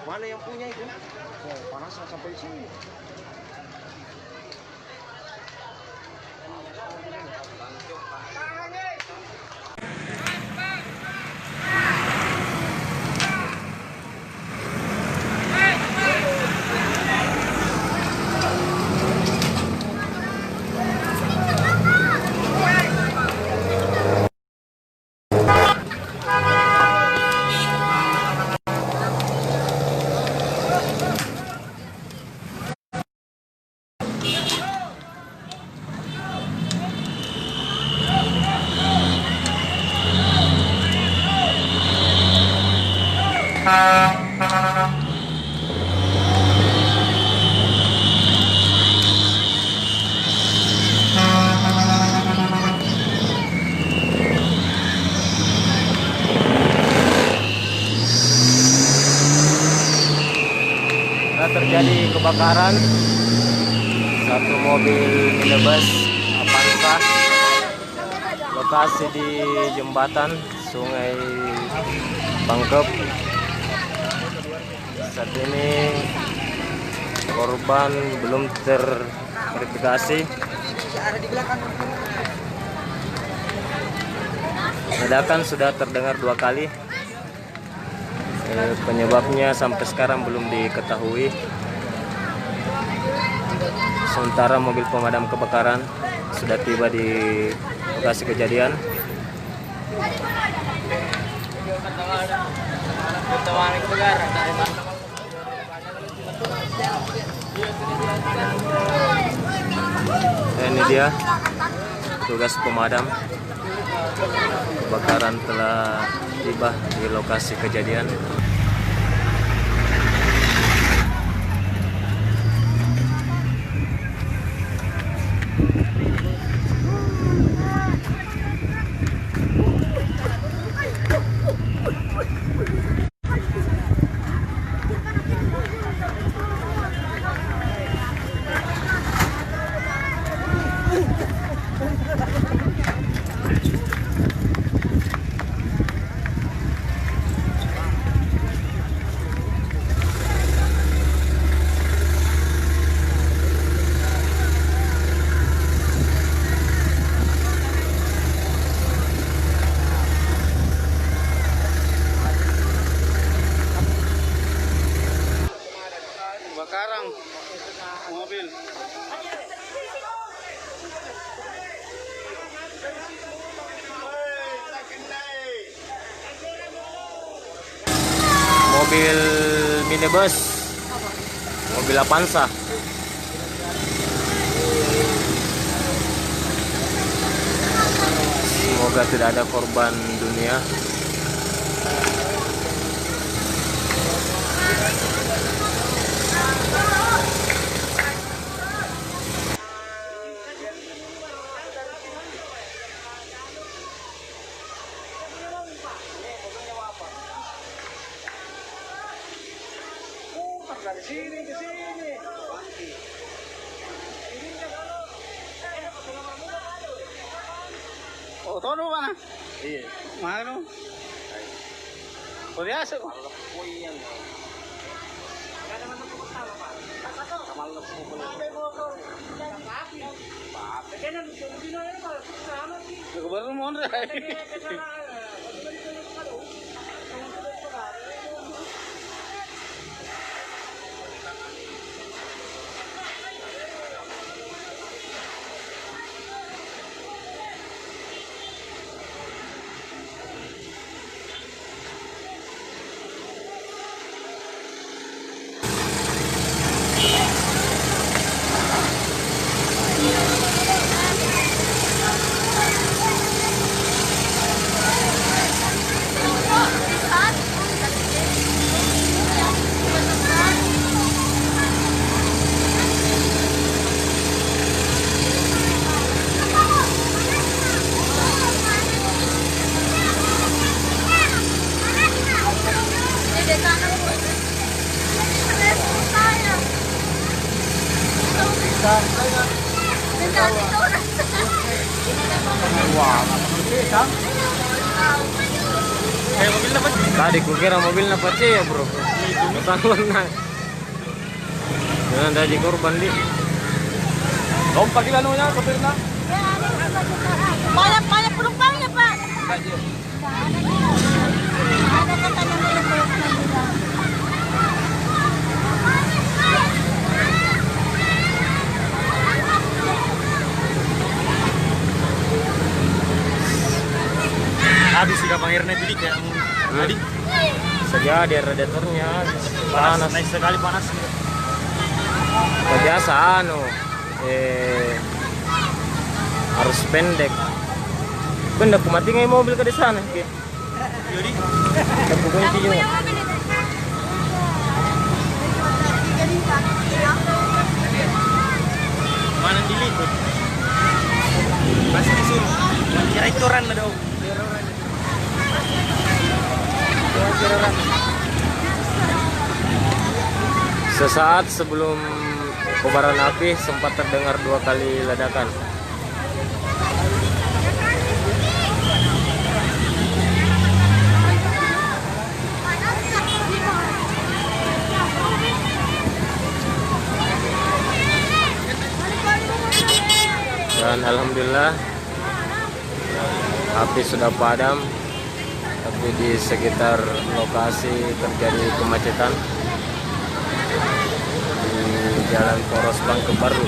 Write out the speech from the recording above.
Mana yang punya itu? Oh, panasnya sampai sini. Terjadi kebakaran satu mobil minibus Avanza, lokasi di jembatan Sungai Bangkep. Saat ini korban belum terverifikasi. Ledakan sudah terdengar 2 kali. Penyebabnya sampai sekarang belum diketahui. Sementara mobil pemadam kebakaran sudah tiba di lokasi kejadian. Dan ini dia petugas pemadam kebakaran telah tiba di lokasi kejadian. Kebakaran mobil. Mobil minibus, mobil Avanza. Semoga tidak ada korban dunia. Dari sini ke sini. Oh, tahu mana? Iya. Mana? Oh, biasa kok. Baru mau Wah, Kayak mobil dapat. Tadi kukira mobilnya pecah ya bro. Warna. Jangan tadi korban di. Lompat kita anunya, sopirnya. Banyak penumpangnya, Pak. Ada katanya banyak penumpang. Habis sih kapang airnya bidik ya. Tadi Bisa jadi radiatornya panas. naik sekali panas. Kebiasaan harus pendek. Benda mati ngai mobil ke di sana. Jadi Aku kunci juga. mana diliput? Masih disuruh. Kira itu ran ada. Sesaat sebelum kobaran api sempat terdengar 2 kali ledakan. Dan alhamdulillah api sudah padam, tapi di sekitar lokasi terjadi kemacetan di Jalan Poros Bangka Baru.